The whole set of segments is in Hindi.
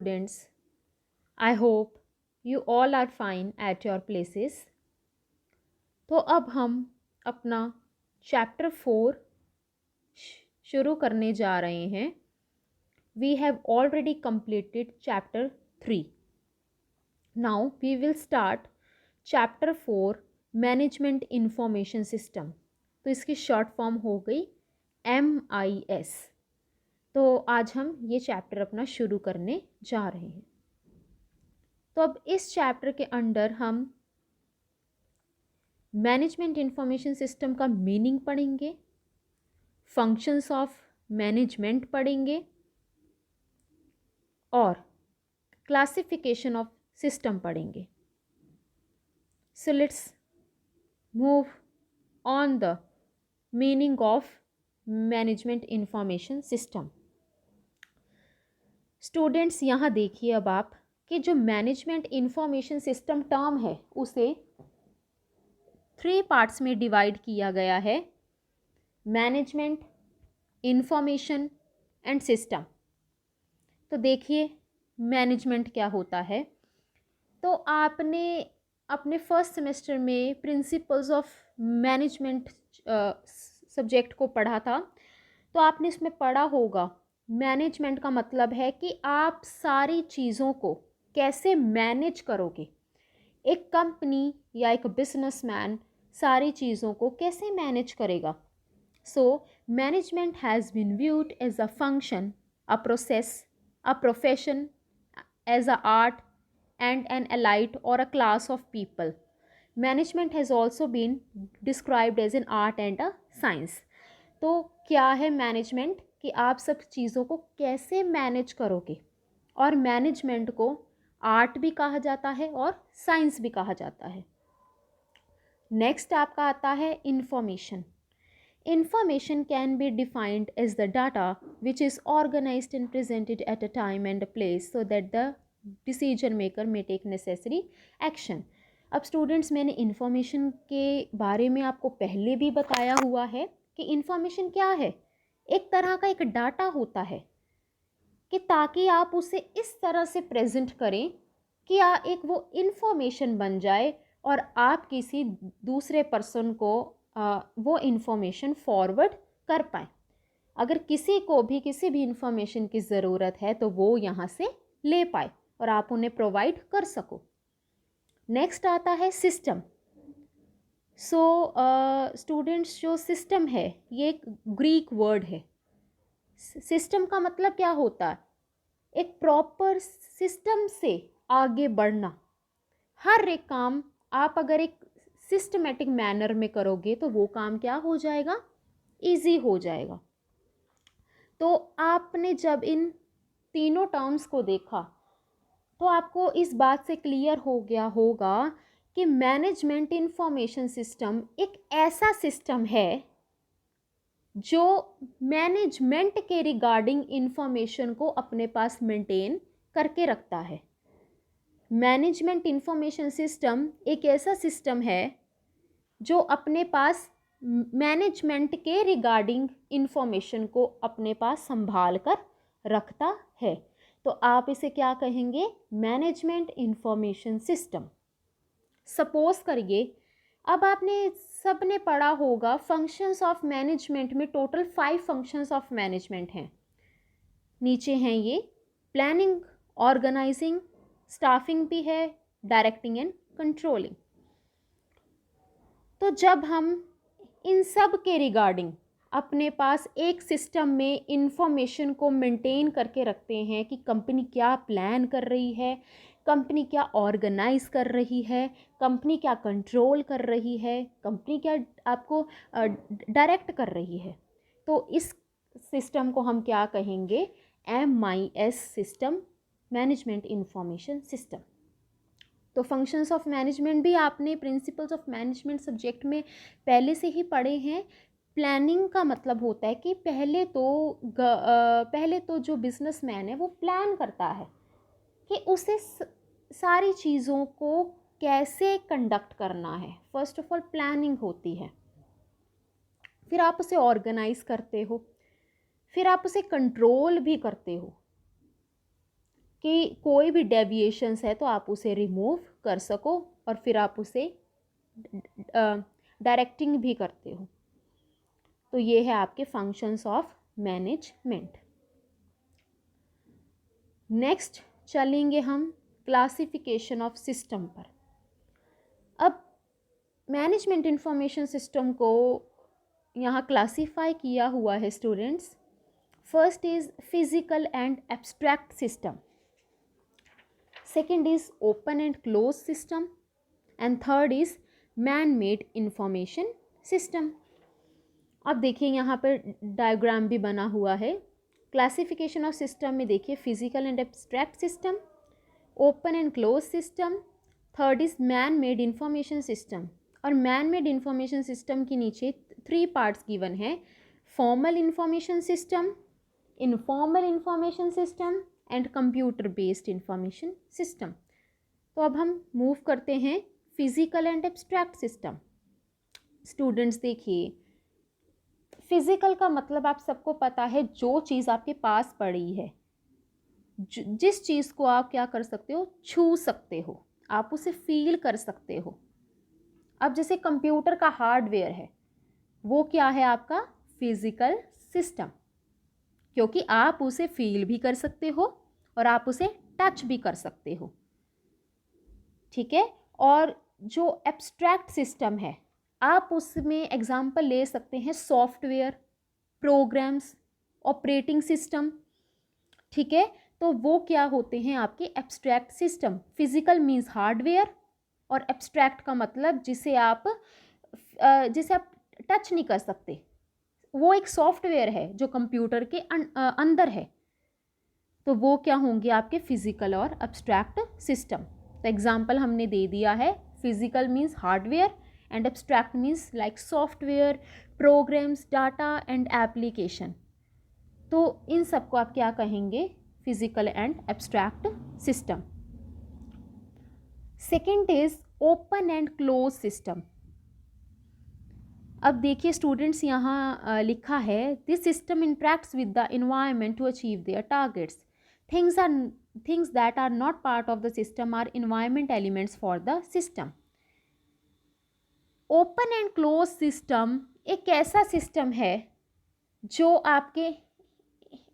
Students, I hope you all are fine at your places. तो अब हम अपना चैप्टर 4 शुरू करने जा रहे हैं. We have already completed chapter 3. Now we will start chapter 4 Management Information System. तो इसकी शॉर्ट फॉर्म हो गई MIS. तो आज हम ये चैप्टर अपना शुरू करने जा रहे हैं. तो अब इस चैप्टर के अंडर हम मैनेजमेंट इंफॉर्मेशन सिस्टम का मीनिंग पढ़ेंगे, फंक्शंस ऑफ मैनेजमेंट पढ़ेंगे और क्लासिफिकेशन ऑफ सिस्टम पढ़ेंगे. So let's move on the meaning of management information system. Students, यहाँ देखिए अब आप कि जो मैनेजमेंट इंफॉर्मेशन सिस्टम टर्म है उसे 3 पार्ट्स में डिवाइड किया गया है: मैनेजमेंट, इंफॉर्मेशन एंड सिस्टम. तो देखिए मैनेजमेंट क्या होता है. तो आपने अपने फर्स्ट सेमेस्टर में प्रिंसिपल्स ऑफ मैनेजमेंट सब्जेक्ट को पढ़ा था. तो आपने इसमें पढ़ा होगा मैनेजमेंट का मतलब है कि आप सारी चीज़ों को कैसे मैनेज करोगे. एक कंपनी या एक बिजनेसमैन सारी चीज़ों को कैसे मैनेज करेगा. So management has been viewed as a function, a process, a profession, as a art and an elite or a class of people. Management has also been described as an art and a science. तो क्या है मैनेजमेंट कि आप सब चीज़ों को कैसे मैनेज करोगे. और मैनेजमेंट को आर्ट भी कहा जाता है और साइंस भी कहा जाता है. नेक्स्ट आपका आता है information. Information can be defined as the data which is organized and presented at a time and a place so that the decision maker may take necessary action. अब स्टूडेंट्स, मैंने इन्फॉर्मेशन के बारे में आपको पहले भी बताया हुआ है कि इन्फॉर्मेशन क्या है. एक तरह का एक डाटा होता है कि ताकि आप उसे इस तरह से प्रेजेंट करें कि एक वो इन्फॉर्मेशन बन जाए और आप किसी दूसरे पर्सन को वो इन्फॉर्मेशन फॉरवर्ड कर पाए. अगर किसी को भी किसी भी इन्फॉर्मेशन की ज़रूरत है तो वो यहाँ से ले पाए और आप उन्हें प्रोवाइड कर सको. नेक्स्ट आता है सिस्टम. सो स्टूडेंट्स, जो सिस्टम है ये एक ग्रीक वर्ड है. सिस्टम का मतलब क्या होता है? एक प्रॉपर सिस्टम से आगे बढ़ना. हर एक काम आप अगर एक सिस्टमेटिक मैनर में करोगे तो वो काम क्या हो जाएगा? इजी हो जाएगा. तो आपने जब इन तीनों टर्म्स को देखा तो आपको इस बात से क्लियर हो गया होगा कि मैनेजमेंट इंफॉर्मेशन सिस्टम एक ऐसा सिस्टम है जो मैनेजमेंट के रिगार्डिंग इंफॉर्मेशन को अपने पास मेंटेन करके रखता है. मैनेजमेंट इंफॉर्मेशन सिस्टम एक ऐसा सिस्टम है जो अपने पास मैनेजमेंट के रिगार्डिंग इंफॉर्मेशन को अपने पास संभाल कर रखता है. तो आप इसे क्या कहेंगे? Management information system. सपोज करिए अब आपने सबने पढ़ा होगा फंक्शंस ऑफ मैनेजमेंट में टोटल 5 फंक्शंस ऑफ मैनेजमेंट हैं. नीचे हैं ये प्लानिंग, ऑर्गेनाइजिंग, स्टाफिंग भी है, डायरेक्टिंग एंड कंट्रोलिंग. तो जब हम इन सब के रिगार्डिंग अपने पास एक सिस्टम में इंफॉर्मेशन को मेंटेन करके रखते हैं कि कंपनी क्या प्लान कर रही है, कंपनी क्या ऑर्गेनाइज कर रही है, कंपनी क्या कंट्रोल कर रही है, कंपनी क्या आपको डायरेक्ट कर रही है, तो इस सिस्टम को हम क्या कहेंगे? MIS system, management information system. तो फंक्शंस ऑफ मैनेजमेंट भी आपने प्रिंसिपल्स ऑफ मैनेजमेंट सब्जेक्ट में पहले से ही पढ़े हैं. प्लानिंग का मतलब होता है कि पहले तो जो बिजनेसमैन है वो प्लान करता है कि उसे सारी चीज़ों को कैसे कंडक्ट करना है. फर्स्ट ऑफ ऑल प्लानिंग होती है, फिर आप उसे ऑर्गेनाइज करते हो, फिर आप उसे कंट्रोल भी करते हो कि कोई भी डेविएशंस है तो आप उसे रिमूव कर सको और फिर आप उसे डायरेक्टिंग भी करते हो। तो ये है आपके फंक्शंस ऑफ मैनेजमेंट। नेक्स्ट चलेंगे हम क्लासिफिकेशन ऑफ सिस्टम पर। अब मैनेजमेंट इंफॉर्मेशन सिस्टम को यहाँ क्लासीफाई किया हुआ है students. First is physical and abstract system, second is open and close system, and third is man made information system. अब देखिए यहाँ पर डायग्राम भी बना हुआ है। क्लासिफिकेशन ऑफ सिस्टम में देखिए physical and abstract system, open and close system, third is man made information system. और मैन मेड इंफॉर्मेशन सिस्टम के नीचे 3 पार्ट्स गिवन है, formal information system, informal information system and computer based information system. तो अब हम मूव करते हैं physical and abstract system. Students देखिए, फिजिकल का मतलब आप सबको पता है, जो चीज़ आपके पास पड़ी है, जिस चीज़ को आप क्या कर सकते हो, छू सकते हो, आप उसे फील कर सकते हो। अब जैसे कंप्यूटर का हार्डवेयर है, वो क्या है आपका फिजिकल सिस्टम, क्योंकि आप उसे फील भी कर सकते हो और आप उसे टच भी कर सकते हो, ठीक है। और जो एब्स्ट्रैक्ट सिस्टम है, आप उसमें एग्जाम्पल ले सकते हैं सॉफ्टवेयर, प्रोग्राम्स, ऑपरेटिंग सिस्टम, ठीक है। तो वो क्या होते हैं आपके abstract system. Physical means hardware और एब्स्ट्रैक्ट का मतलब जिसे आप टच नहीं कर सकते, वो एक सॉफ्टवेयर है जो कंप्यूटर के अंदर है। तो वो क्या होंगे आपके फिजिकल और एब्स्ट्रैक्ट सिस्टम। तो एग्जाम्पल हमने दे दिया है, physical means hardware and abstract means like software, programs, data and application. तो इन सबको आप क्या कहेंगे, physical and abstract system. Second is open and close system. अब देखिए स्टूडेंट्स, यहाँ लिखा है this system interacts with the environment to achieve their targets. Things that are not part of the system are environment elements for the system. Open and close system एक ऐसा सिस्टम है जो आपके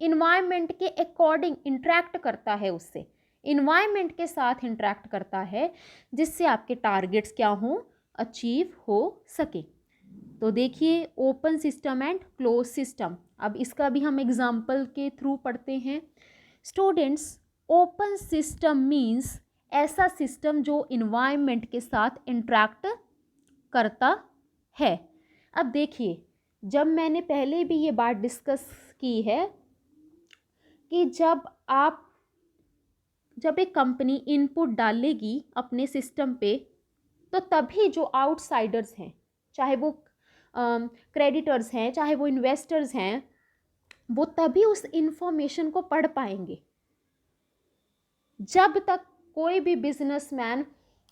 इन्वायरमेंट के अकॉर्डिंग इंटरेक्ट करता है, उससे इन्वायरमेंट के साथ इंटरेक्ट करता है, जिससे आपके टारगेट्स क्या हों, अचीव हो सके। तो देखिए open system and close system, अब इसका भी हम एग्जाम्पल के थ्रू पढ़ते हैं। स्टूडेंट्स, ओपन सिस्टम मीन्स ऐसा सिस्टम जो इन्वायरमेंट के साथ इंटरेक्ट करता है। अब देखिए, जब मैंने पहले भी ये बात डिस्कस की है कि जब एक कंपनी इनपुट डालेगी अपने सिस्टम पे, तो तभी जो आउटसाइडर्स हैं, चाहे वो क्रेडिटर्स हैं, चाहे वो इन्वेस्टर्स हैं, वो तभी उस इंफॉर्मेशन को पढ़ पाएंगे। जब तक कोई भी बिजनेसमैन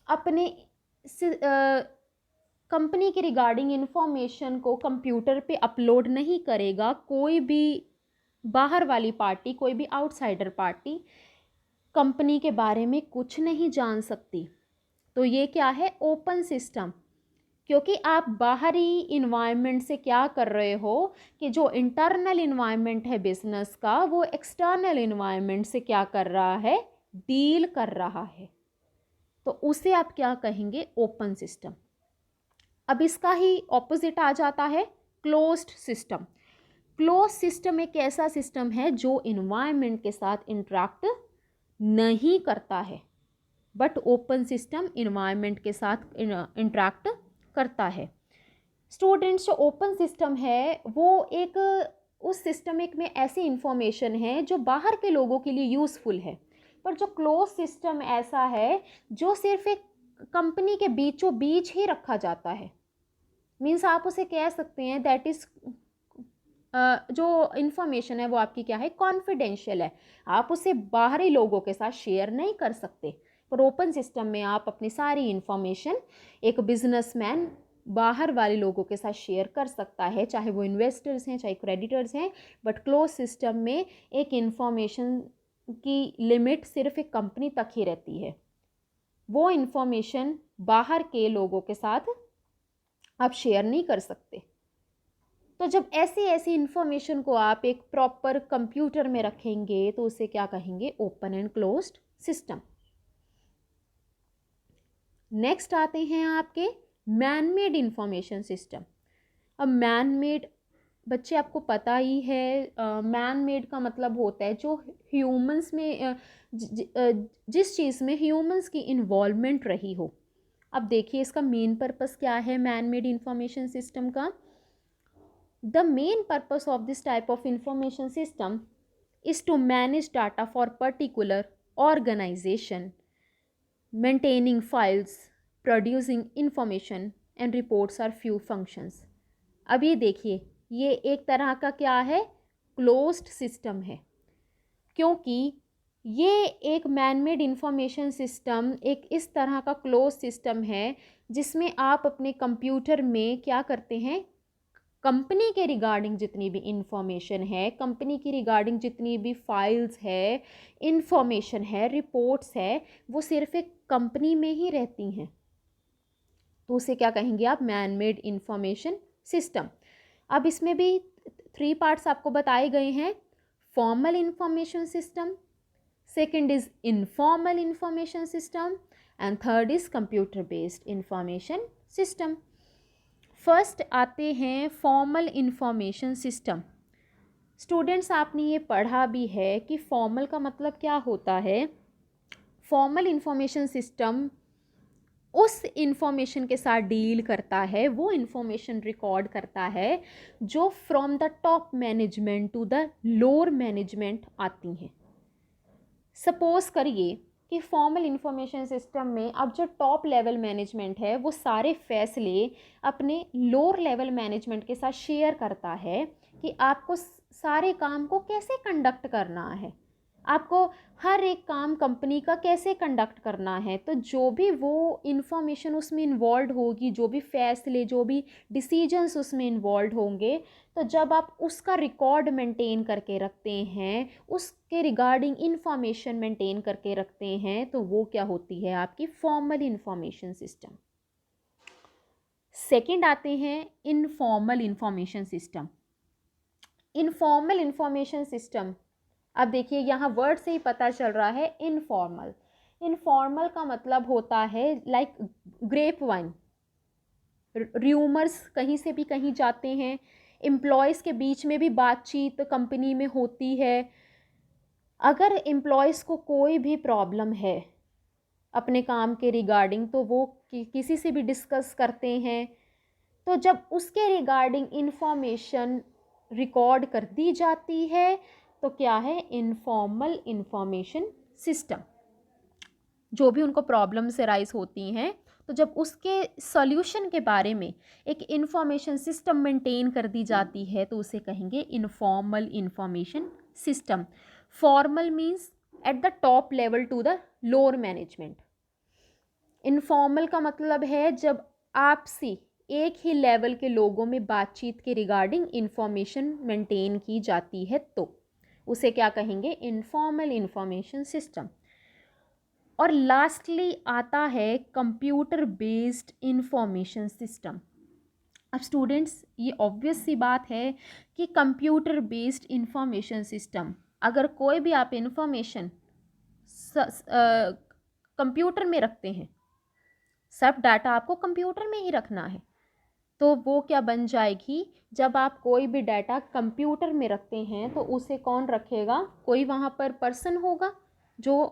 अपने कंपनी के रिगार्डिंग इंफॉर्मेशन को कंप्यूटर पे अपलोड नहीं करेगा, कोई भी बाहर वाली पार्टी, कोई भी आउटसाइडर पार्टी कंपनी के बारे में कुछ नहीं जान सकती। तो ये क्या है, ओपन सिस्टम, क्योंकि आप बाहरी इन्वायरमेंट से क्या कर रहे हो कि जो इंटरनल इन्वायरमेंट है बिजनेस का, वो एक्सटर्नल इन्वायरमेंट से क्या कर रहा है, डील कर रहा है। तो उसे आप क्या कहेंगे, ओपन सिस्टम। अब इसका ही ऑपोजिट आ जाता है क्लोज्ड सिस्टम। क्लोज सिस्टम एक ऐसा सिस्टम है जो इन्वायरमेंट के साथ इंटरेक्ट नहीं करता है, बट ओपन सिस्टम इन्वायरमेंट के साथ इंटरेक्ट करता है। स्टूडेंट्स, जो ओपन सिस्टम है वो एक उस सिस्टम में ऐसी इंफॉर्मेशन है जो बाहर के लोगों के लिए यूज़फुल है, पर जो क्लोज सिस्टम ऐसा है जो सिर्फ एक कंपनी के बीचों बीच ही रखा जाता है। मीन्स आप उसे कह सकते हैं दैट इज़ जो इन्फॉर्मेशन है वो आपकी क्या है, कॉन्फिडेंशियल है, आप उसे बाहरी लोगों के साथ शेयर नहीं कर सकते। पर ओपन सिस्टम में आप अपनी सारी इन्फॉर्मेशन एक बिजनेसमैन बाहर वाले लोगों के साथ शेयर कर सकता है, चाहे वो इन्वेस्टर्स हैं, चाहे क्रेडिटर्स हैं। बट क्लोज सिस्टम में एक इन्फॉर्मेशन की लिमिट सिर्फ एक कंपनी तक ही रहती है, वो इन्फॉर्मेशन बाहर के लोगों के साथ आप शेयर नहीं कर सकते। तो जब ऐसी ऐसी इन्फॉर्मेशन को आप एक प्रॉपर कंप्यूटर में रखेंगे तो उसे क्या कहेंगे, open and closed system. Next आते हैं आपके मैन मेड इंफॉर्मेशन सिस्टम। अब मैन मेड बच्चे आपको पता ही है, मैन मेड का मतलब होता है जो ह्यूमंस में जिस चीज़ में ह्यूमंस की इन्वॉल्वमेंट रही हो। अब देखिए इसका मेन पर्पस क्या है मैन मेड इंफॉर्मेशन सिस्टम का। The main purpose of this type of information system is to manage data for particular organization, maintaining files, producing information and reports are few functions। अब ये देखिए ये एक तरह का क्या है, क्लोज्ड सिस्टम है, क्योंकि ये एक मैन मेड इंफॉर्मेशन सिस्टम एक इस तरह का क्लोज सिस्टम है जिसमें आप अपने कंप्यूटर में क्या करते हैं, कंपनी के रिगार्डिंग जितनी भी इंफॉर्मेशन है, कंपनी की रिगार्डिंग जितनी भी फाइल्स है, इंफॉर्मेशन है, रिपोर्ट्स है, वो सिर्फ एक कंपनी में ही रहती हैं। तो उसे क्या कहेंगे आप, मैन मेड इंफॉर्मेशन सिस्टम। अब इसमें भी 3 पार्ट्स आपको बताए गए हैं, formal information system, second is informal information system and third is computer based information system. First आते हैं फॉर्मल इंफॉर्मेशन सिस्टम। स्टूडेंट्स आपने ये पढ़ा भी है कि फॉर्मल का मतलब क्या होता है। फॉर्मल इंफॉर्मेशन सिस्टम उस इंफॉर्मेशन के साथ डील करता है, वो इंफॉर्मेशन रिकॉर्ड करता है जो from the top management to the lower management आती हैं। सपोज करिए कि फॉर्मल इंफॉर्मेशन सिस्टम में अब जो टॉप लेवल मैनेजमेंट है वो सारे फैसले अपने लोअर लेवल मैनेजमेंट के साथ शेयर करता है कि आपको सारे काम को कैसे कंडक्ट करना है, आपको हर एक काम कंपनी का कैसे कंडक्ट करना है। तो जो भी वो इंफॉर्मेशन उसमें इन्वॉल्व होगी, जो भी फैसले, जो भी डिसीजंस उसमें इन्वॉल्व होंगे, तो जब आप उसका रिकॉर्ड मेंटेन करके रखते हैं, उसके रिगार्डिंग इंफॉर्मेशन मेंटेन करके रखते हैं, तो वो क्या होती है, आपकी फॉर्मल इंफॉर्मेशन सिस्टम। सेकंड आते हैं informal information system. Informal information system, अब देखिए यहाँ वर्ड से ही पता चल रहा है इनफॉर्मल। इनफॉर्मल का मतलब होता है लाइक ग्रेप वाइन, र्यूमर्स कहीं से भी कहीं जाते हैं, एम्प्लॉयज़ के बीच में भी बातचीत कंपनी में होती है। अगर एम्प्लॉयज़ को कोई भी प्रॉब्लम है अपने काम के रिगार्डिंग तो वो किसी से भी डिस्कस करते हैं, तो जब उसके रिगार्डिंग इंफॉर्मेशन रिकॉर्ड कर दी जाती है तो क्या है, इनफॉर्मल इंफॉर्मेशन सिस्टम। जो भी उनको प्रॉब्लम्स अराइज होती हैं तो जब उसके सॉल्यूशन के बारे में एक इंफॉर्मेशन सिस्टम मेंटेन कर दी जाती है तो उसे कहेंगे informal information system. Formal means at the top level to the lower management. Informal का मतलब है जब आपसी एक ही लेवल के लोगों में बातचीत के रिगार्डिंग इंफॉर्मेशन मेंटेन की जाती है तो उसे क्या कहेंगे, इनफॉर्मल इंफॉर्मेशन सिस्टम। और लास्टली आता है कंप्यूटर बेस्ड इंफॉर्मेशन सिस्टम। अब स्टूडेंट्स ये ऑब्वियस सी बात है कि कंप्यूटर बेस्ड इंफॉर्मेशन सिस्टम, अगर कोई भी आप इंफॉर्मेशन कंप्यूटर में रखते हैं, सब डाटा आपको कंप्यूटर में ही रखना है, तो वो क्या बन जाएगी, जब आप कोई भी डाटा कंप्यूटर में रखते हैं तो उसे कौन रखेगा, कोई वहाँ पर पर्सन होगा जो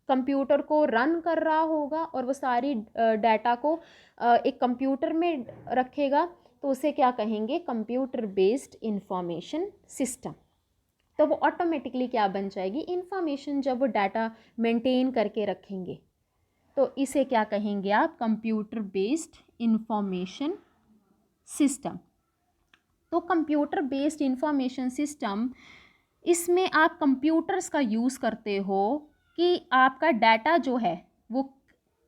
कंप्यूटर को रन कर रहा होगा और वो सारी डाटा को एक कंप्यूटर में रखेगा, तो उसे क्या कहेंगे, कंप्यूटर बेस्ड इंफॉर्मेशन सिस्टम। तो वो ऑटोमेटिकली क्या बन जाएगी, इंफॉर्मेशन जब वो डाटा मेंटेन करके रखेंगे तो इसे क्या कहेंगे आप, कंप्यूटर बेस्ड इंफॉर्मेशन सिस्टम। तो कंप्यूटर बेस्ड इंफॉर्मेशन सिस्टम, इसमें आप कंप्यूटर्स का यूज़ करते हो कि आपका डाटा जो है वो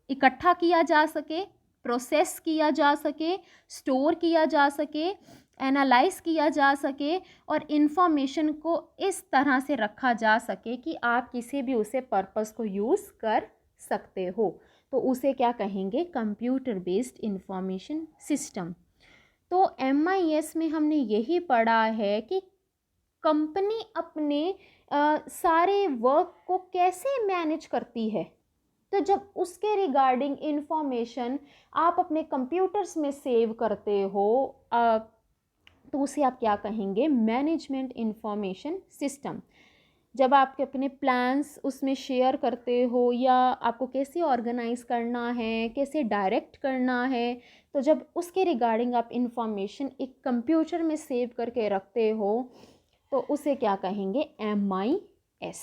इकट्ठा किया जा सके, प्रोसेस किया जा सके, स्टोर किया जा सके, एनालाइज किया जा सके और इन्फॉर्मेशन को इस तरह से रखा जा सके कि आप किसी भी उसे पर्पस को यूज़ कर सकते हो, तो उसे क्या कहेंगे, कंप्यूटर बेस्ड इंफॉर्मेशन सिस्टम। तो MIS में हमने यही पढ़ा है कि कंपनी अपने सारे वर्क को कैसे मैनेज करती है। तो जब उसके रिगार्डिंग इंफॉर्मेशन आप अपने कंप्यूटर्स में सेव करते हो, तो उसे आप क्या कहेंगे, मैनेजमेंट इंफॉर्मेशन सिस्टम। जब आपके अपने प्लान्स उसमें शेयर करते हो या आपको कैसे ऑर्गेनाइज करना है, कैसे डायरेक्ट करना है, तो जब उसके रिगार्डिंग आप इंफॉर्मेशन एक कंप्यूटर में सेव करके रखते हो तो उसे क्या कहेंगे, MIS।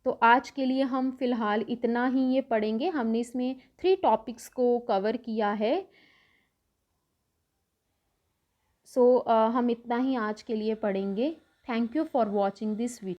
तो आज के लिए हम फ़िलहाल इतना ही ये पढ़ेंगे। हमने इसमें 3 टॉपिक्स को कवर किया है। सो हम इतना ही आज के लिए पढ़ेंगे। Thank you for watching this video.